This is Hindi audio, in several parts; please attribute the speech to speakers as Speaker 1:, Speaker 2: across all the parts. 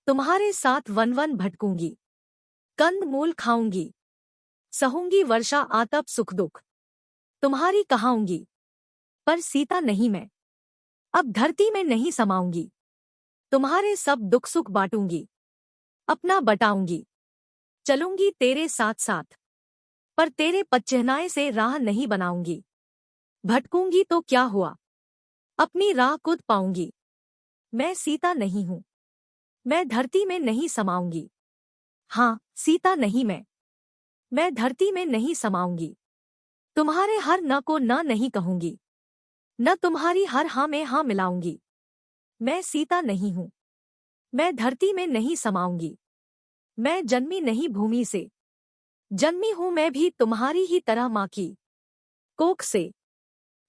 Speaker 1: तुम्हारे साथ वन वन भटकूंगी, कंद मूल खाऊंगी, सहूंगी वर्षा आतप सुख दुख, तुम्हारी कहाऊंगी। पर सीता नहीं मैं, अब धरती में नहीं समाऊंगी। तुम्हारे सब दुख सुख बांटूंगी, अपना बटाऊंगी। चलूंगी तेरे साथ साथ, पर तेरे पदचिह्नाए से राह नहीं बनाऊंगी। भटकूंगी तो क्या हुआ, अपनी राह खुद पाऊंगी। मैं सीता नहीं हूं, मैं धरती में नहीं समाऊंगी। हाँ, सीता नहीं मैं धरती में नहीं समाऊंगी। तुम्हारे हर न को न नहीं कहूंगी, न तुम्हारी हर हाँ में हाँ मिलाऊंगी। मैं सीता नहीं हूं, मैं धरती में नहीं समाऊंगी। मैं जन्मी नहीं भूमि से, जन्मी हूं मैं भी तुम्हारी ही तरह माँ की कोख से।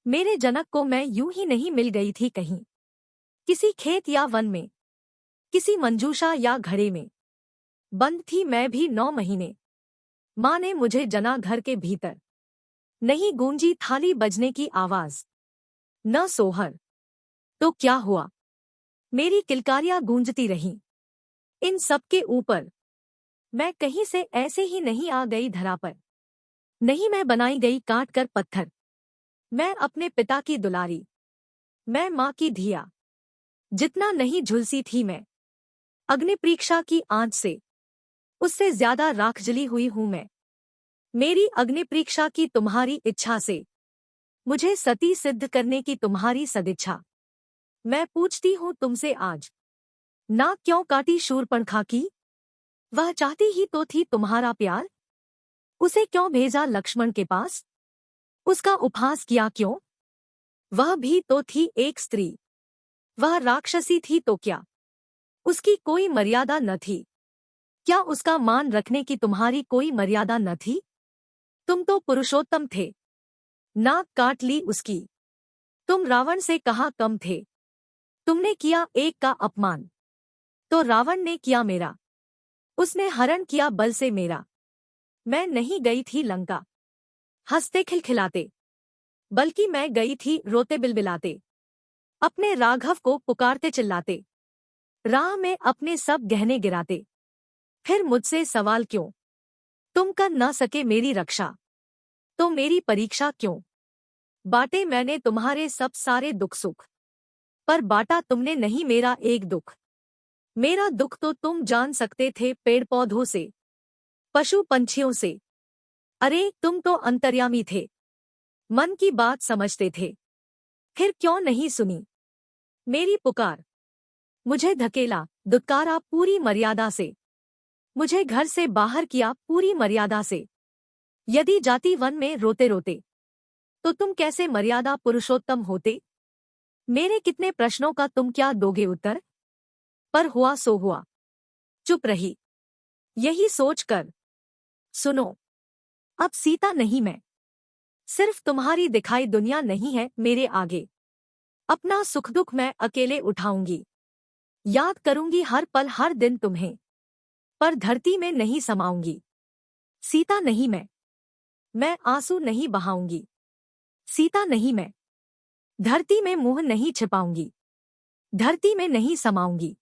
Speaker 1: मेरे जनक को मैं यूं ही नहीं मिल गई थी कहीं, किसी खेत या वन में, किसी मंजूषा या घड़े में। बंद थी मैं भी 9 महीने, माँ ने मुझे जना घर के भीतर। नहीं गूंजी थाली बजने की आवाज, न सोहर। तो क्या हुआ, मेरी किलकारियां गूंजती रहीं। इन सब के ऊपर मैं कहीं से ऐसे ही नहीं आ गई धरा पर। नहीं मैं बनाई गई काट कर पत्थर, मैं अपने पिता की दुलारी, मैं माँ की धिया। जितना नहीं झुलसी थी मैं अग्निपरीक्षा की आंच से, उससे ज्यादा राख जली हुई हूं मैं मेरी अग्निपरीक्षा की तुम्हारी इच्छा से। मुझे सती सिद्ध करने की तुम्हारी सदिच्छा। मैं पूछती हूँ तुमसे आज, नाक क्यों काटी शूर्पणखा की? वह चाहती ही तो थी तुम्हारा प्यार, उसे क्यों भेजा लक्ष्मण के पास? उसका उपहास किया क्यों? वह भी तो थी एक स्त्री, वह राक्षसी थी तो क्या उसकी कोई मर्यादा न थी? क्या उसका मान रखने की तुम्हारी कोई मर्यादा न थी? तुम तो पुरुषोत्तम थे, नाक काट ली उसकी। तुम रावण से कहाँ कम थे? तुमने किया एक का अपमान, तो रावण ने किया मेरा। उसने हरण किया बल से मेरा। मैं नहीं गई थी लंका हंसते खिलखिलाते, बल्कि मैं गई थी रोते बिलबिलाते, अपने राघव को पुकारते चिल्लाते, राह में अपने सब गहने गिराते। फिर मुझसे सवाल क्यों, तुम कर न सके मेरी रक्षा, तो मेरी परीक्षा क्यों? बांटे मैंने तुम्हारे सब सारे दुख सुख, पर बांटा तुमने नहीं मेरा एक दुख। मेरा दुख तो तुम जान सकते थे पेड़ पौधों से, पशु पंछियों से। अरे तुम तो अंतर्यामी थे, मन की बात समझते थे। फिर क्यों नहीं सुनी मेरी पुकार? मुझे धकेला दुत्कारा पूरी मर्यादा से, मुझे घर से बाहर किया पूरी मर्यादा से। यदि जाती वन में रोते रोते, तो तुम कैसे मर्यादा पुरुषोत्तम होते? मेरे कितने प्रश्नों का तुम क्या दोगे उत्तर? पर हुआ सो हुआ, चुप रही यही सोचकर। सुनो, अब सीता नहीं मैं, सिर्फ तुम्हारी दिखाई दुनिया नहीं है मेरे आगे। अपना सुख दुख मैं अकेले उठाऊंगी, याद करूंगी हर पल हर दिन तुम्हें, पर धरती में नहीं समाऊंगी। सीता नहीं मैं आंसू नहीं बहाऊंगी। सीता नहीं मैं, धरती में मुंह नहीं छिपाऊंगी, धरती में नहीं समाऊंगी।